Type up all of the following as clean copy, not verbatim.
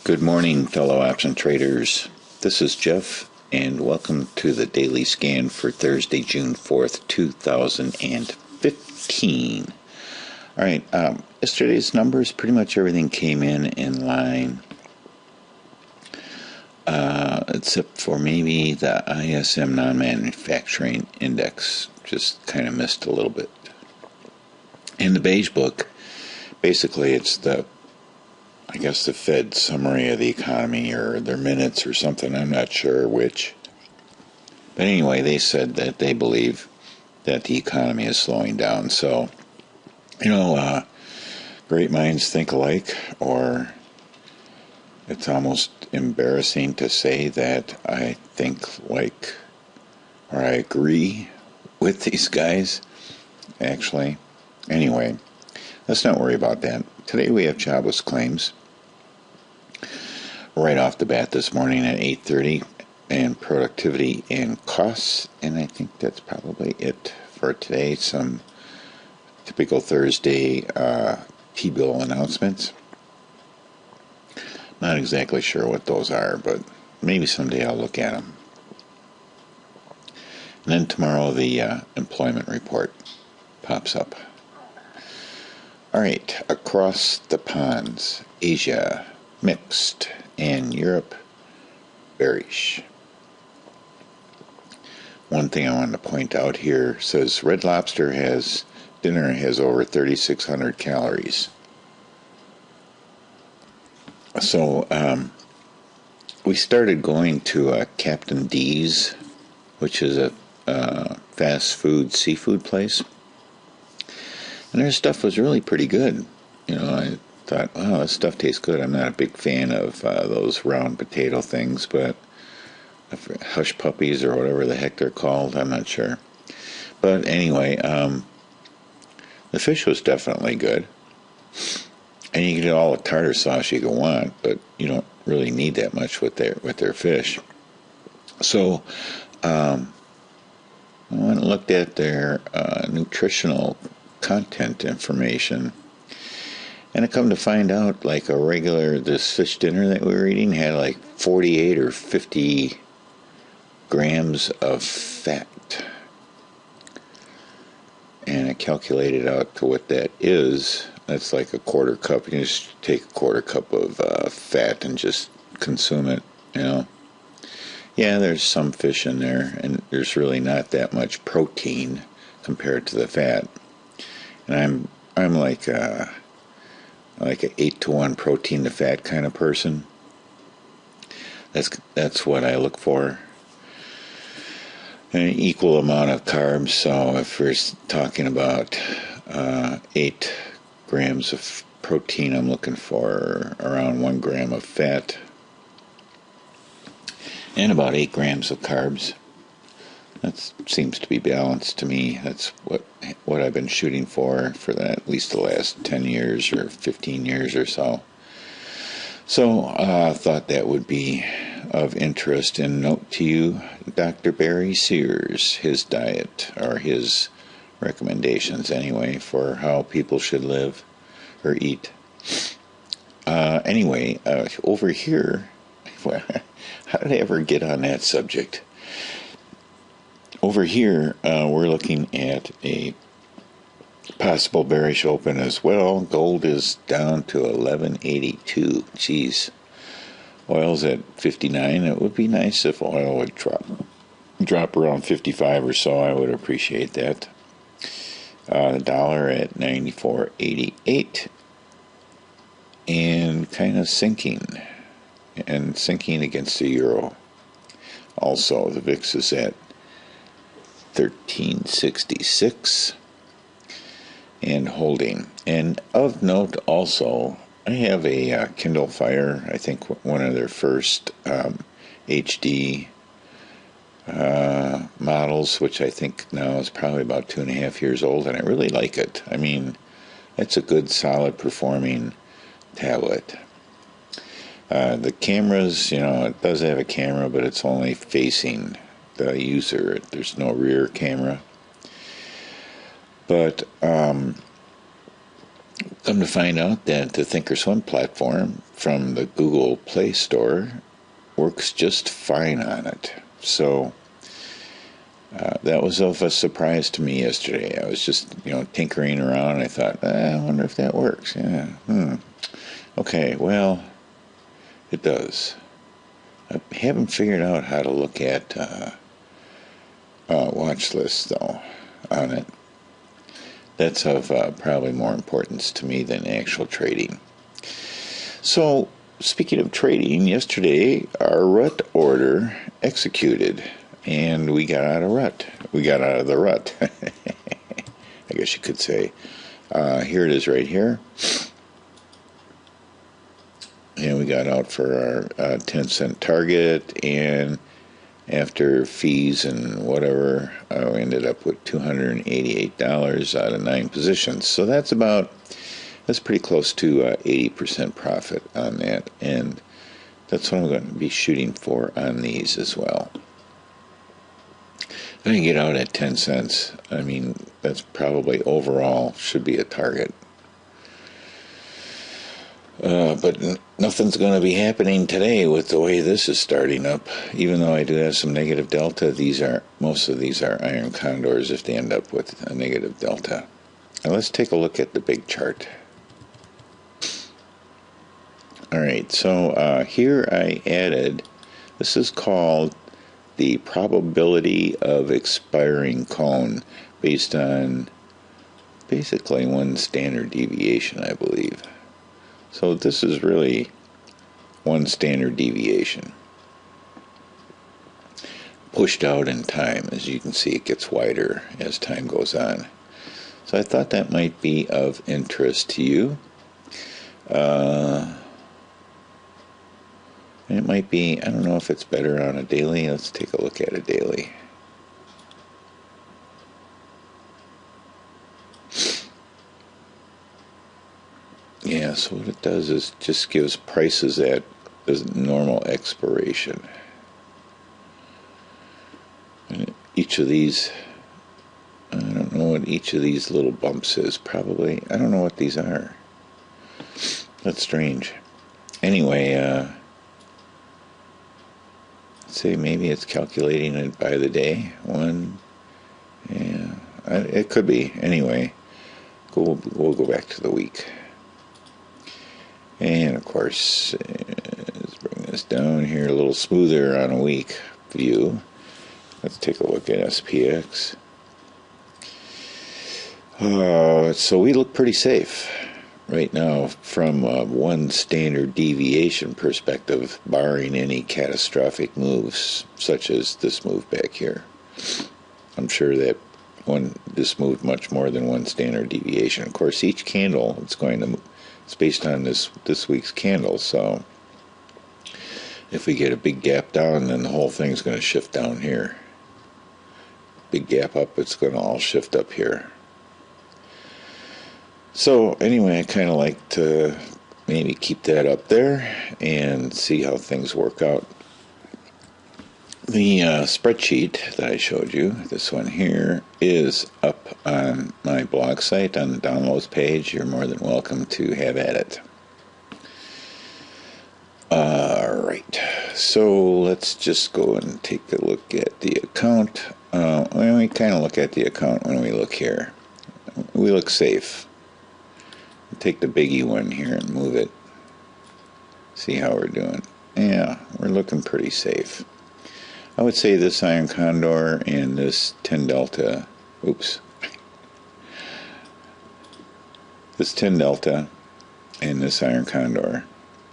Good morning, fellow option traders. This is Jeff, and welcome to the daily scan for Thursday, June 4th, 2015. All right, yesterday's numbers, pretty much everything came in line, except for maybe the ISM non-manufacturing index just kind of missed a little bit. In the beige book, basically it's the Fed summary of the economy or their minutes or something. I'm not sure which. But anyway, they said that they believe that the economy is slowing down. So, great minds think alike, or it's almost embarrassing to say that I think like, or I agree with these guys, actually. Anyway, let's not worry about that. Today we have jobless claims right off the bat this morning at 8:30, and productivity and costs, and I think that's probably it for today. Some typical Thursday T-bill announcements. Not exactly sure what those are, but maybe someday I'll look at them. And then tomorrow the employment report pops up. All right, across the ponds, Asia mixed, and Europe bearish. One thing I wanted to point out here says Red Lobster dinner has over 3,600 calories. So we started going to Captain D's, which is a fast food seafood place, and their stuff was really pretty good. I thought, wow, this stuff tastes good. I'm not a big fan of those round potato things, but hush puppies or whatever the heck they're called, I'm not sure. But anyway, the fish was definitely good. And you can get all the tartar sauce you can want, but you don't really need that much with their fish. So I went and looked at their nutritional content information, and I come to find out, like this fish dinner that we were eating had like 48 or 50 grams of fat. And I calculated out to what that is. That's like a quarter cup. You can just take a quarter cup of fat and just consume it, Yeah, there's some fish in there, and there's really not that much protein compared to the fat. And I'm like an 8-to-1 protein to fat kind of person. That's what I look for. An equal amount of carbs. So if we're talking about 8 grams of protein, I'm looking for around 1 gram of fat and about 8 grams of carbs. That seems to be balanced to me. That's what I've been shooting for at least the last 10 years or 15 years or so. So I thought that would be of interest and note to you Dr. Barry Sears, his diet, or his recommendations anyway, for how people should live or eat. Anyway, over here, how did I ever get on that subject? Over here, we're looking at a possible bearish open as well. Gold is down to 1182. Geez. Oil's at 59. It would be nice if oil would drop around 55 or so. I would appreciate that. The dollar at 94.88 and kind of sinking against the euro. Also, the VIX is at 1366 and holding. And of note also, I have a Kindle Fire, I think one of their first HD models, which I think now is probably about 2.5 years old, and I really like it. I mean, it's a good, solid performing tablet. The cameras, it does have a camera, but it's only facing the user. There's no rear camera. But Come to find out that the Thinkorswim platform from the Google Play Store works just fine on it. So that was of a surprise to me yesterday. I was just, tinkering around, and I thought, I wonder if that works. Yeah. Okay, well, it does. I haven't figured out how to look at watch lists, though, on it. That's of probably more importance to me than actual trading. So, speaking of trading, yesterday our rut order executed, and we got out of rut. We got out of the rut, I guess you could say. Here it is right here. And we got out for our 10-cent target, and after fees and whatever, we ended up with $288 out of 9 positions. So that's pretty close to 80% profit on that, and that's what I'm going to be shooting for on these as well. If I can get out at 10 cents, I mean, that's probably overall should be a target. But nothing's going to be happening today with the way this is starting up. Even though I do have some negative delta, most of these are iron condors if they end up with a negative delta. Now let's take a look at the big chart. Alright, so here I added, this is called the probability of expiring cone based on basically one standard deviation, I believe. So this is really one standard deviation pushed out in time. As you can see, it gets wider as time goes on. So I thought that might be of interest to you. It might be, I don't know if it's better on a daily. Let's take a look at a daily. Yeah, so what it does is just gives prices at the normal expiration. And each of these, I don't know what each of these little bumps is. Probably, I don't know what these are. That's strange. Anyway, let's say maybe it's calculating it by the day. Yeah, it could be. Anyway, we'll go back to the week. And of course, let's bring this down here a little smoother on a week view. Let's take a look at SPX. So we look pretty safe right now from one standard deviation perspective, barring any catastrophic moves such as this move back here. I'm sure that this moved much more than one standard deviation. Of course, each candle it's based on this week's candle, so if we get a big gap down, then the whole thing's going to shift down here. Big gap up, it's going to all shift up here. So anyway, I kind of like to maybe keep that up there and see how things work out. The spreadsheet that I showed you, this one here, is up on my blog site on the downloads page. You're more than welcome to have at it. Alright, so let's just go and take a look at the account. We kind of look at the account when we look here. We look safe. Take the biggie one here and move it. See how we're doing. Yeah, we're looking pretty safe. I would say this iron condor and this 10 delta, this 10 delta and this iron condor.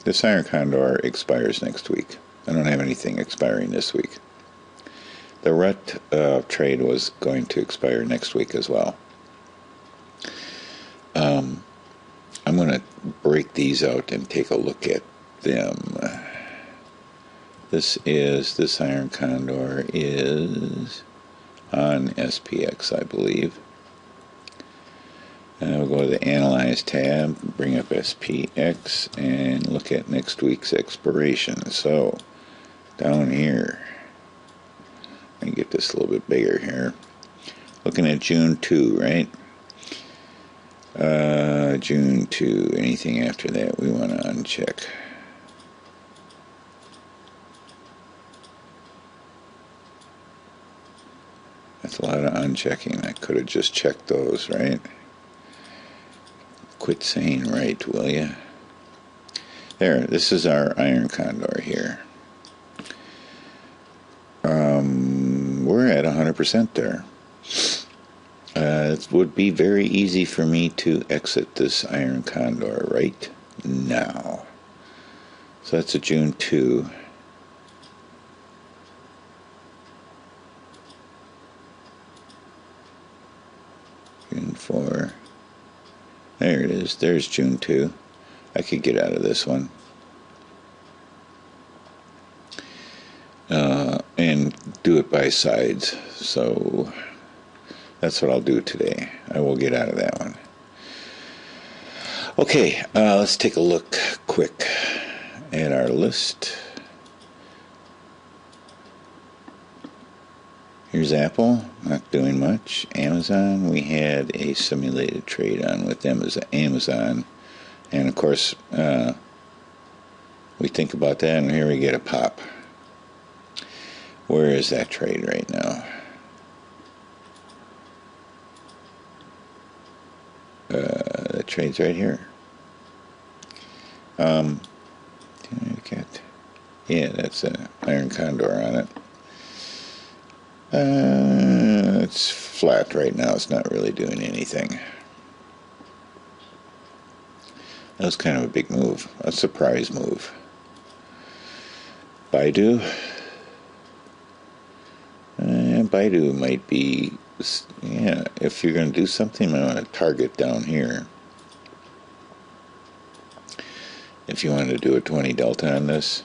This iron condor expires next week. I don't have anything expiring this week. The rut trade was going to expire next week as well. I'm going to break these out and take a look at them. This iron condor is on SPX, I believe. And we'll go to the Analyze tab, bring up SPX, and look at next week's expiration. So, down here, let me get this a little bit bigger here. Looking at June 2, right? June 2, anything after that we want to uncheck. That's a lot of unchecking. I could have just checked those, right? Quit saying right, will ya? There, this is our iron condor here. We're at 100% there. It would be very easy for me to exit this iron condor right now. So that's a June 2. June 4. There it is. There's June 2. I could get out of this one. And do it by sides. So that's what I'll do today. I will get out of that one. Okay, let's take a look quick at our list. Here's Apple, not doing much. Amazon, we had a simulated trade on with them as Amazon. And of course, we think about that and here we get a pop. Where is that trade right now? The trade's right here. Yeah, that's an iron condor on it. It's flat right now. It's not really doing anything. That was kind of a big move, a surprise move. Baidu. Baidu might be, yeah, if you're going to do something, I want to target down here. If you want to do a 20 delta on this,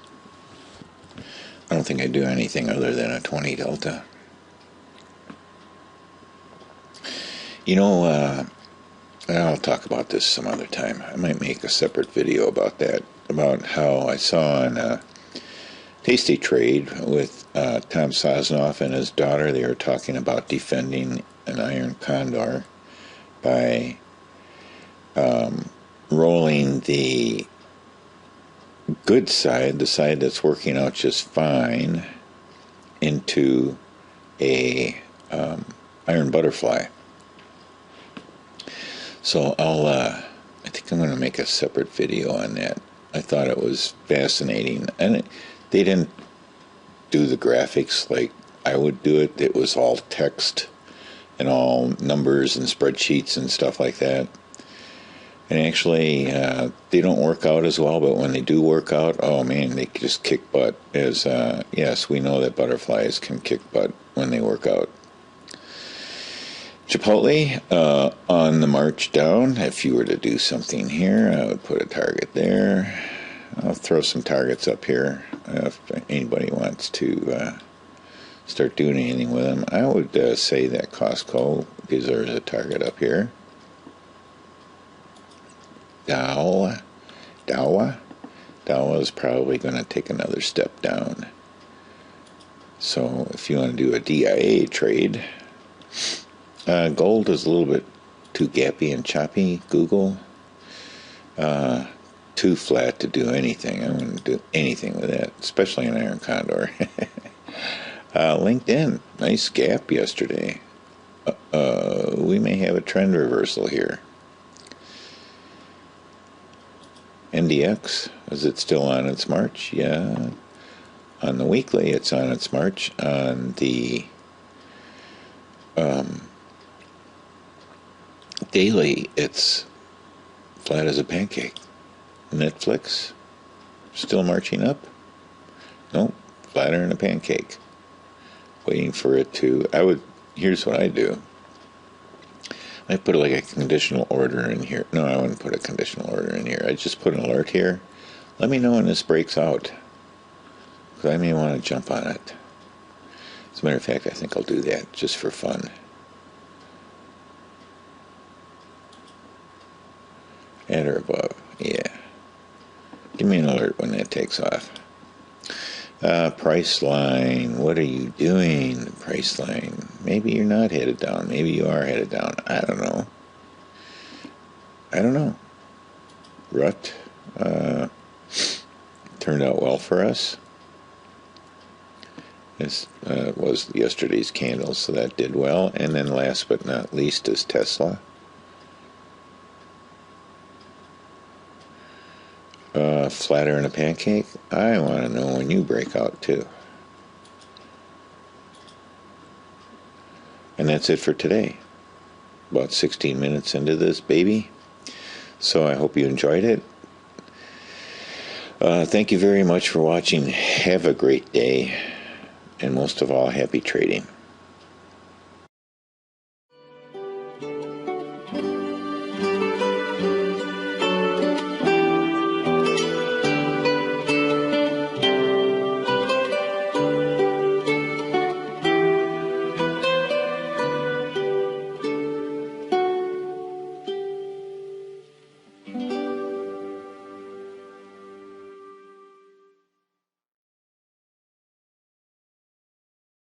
I don't think I'd do anything other than a 20 delta. You know, I'll talk about this some other time. I might make a separate video about that, about how I saw on a Tasty Trade with Tom Sosnoff and his daughter. They were talking about defending an iron condor by rolling the good side, the side that's working out just fine, into a iron butterfly. So I think I'm going to make a separate video on that. I thought it was fascinating, and they didn't do the graphics like I would do it. It was all text and all numbers and spreadsheets and stuff like that. And actually, they don't work out as well, but when they do work out, oh man, they just kick butt. As yes, we know that butterflies can kick butt when they work out. Chipotle, on the march down, if you were to do something here, I would put a target there. I'll throw some targets up here if anybody wants to start doing anything with them. I would say that Costco deserves a target up here. Dow is probably going to take another step down. So if you want to do a DIA trade, gold is a little bit too gappy and choppy. Google, too flat to do anything. I wouldn't do anything with that, especially an iron condor. LinkedIn, nice gap yesterday. We may have a trend reversal here. NDX, is it still on its march? Yeah. On the weekly, it's on its march. On the daily, it's flat as a pancake. Netflix, still marching up? Nope, flatter than a pancake. Waiting for it to, here's what I do. I put like a conditional order in here. No, I wouldn't put a conditional order in here. I just put an alert here. Let me know when this breaks out, because I may want to jump on it. As a matter of fact, I think I'll do that just for fun. At or above, yeah. Give me an alert when that takes off. Price line, what are you doing? Price line, maybe you're not headed down, maybe you are headed down, I don't know. I don't know. Rut turned out well for us. This was yesterday's candle, so that did well. And then last but not least is Tesla. Flatter than a pancake? I want to know when you break out too. And that's it for today. About 16 minutes into this baby. So I hope you enjoyed it. Thank you very much for watching. Have a great day. And most of all, happy trading.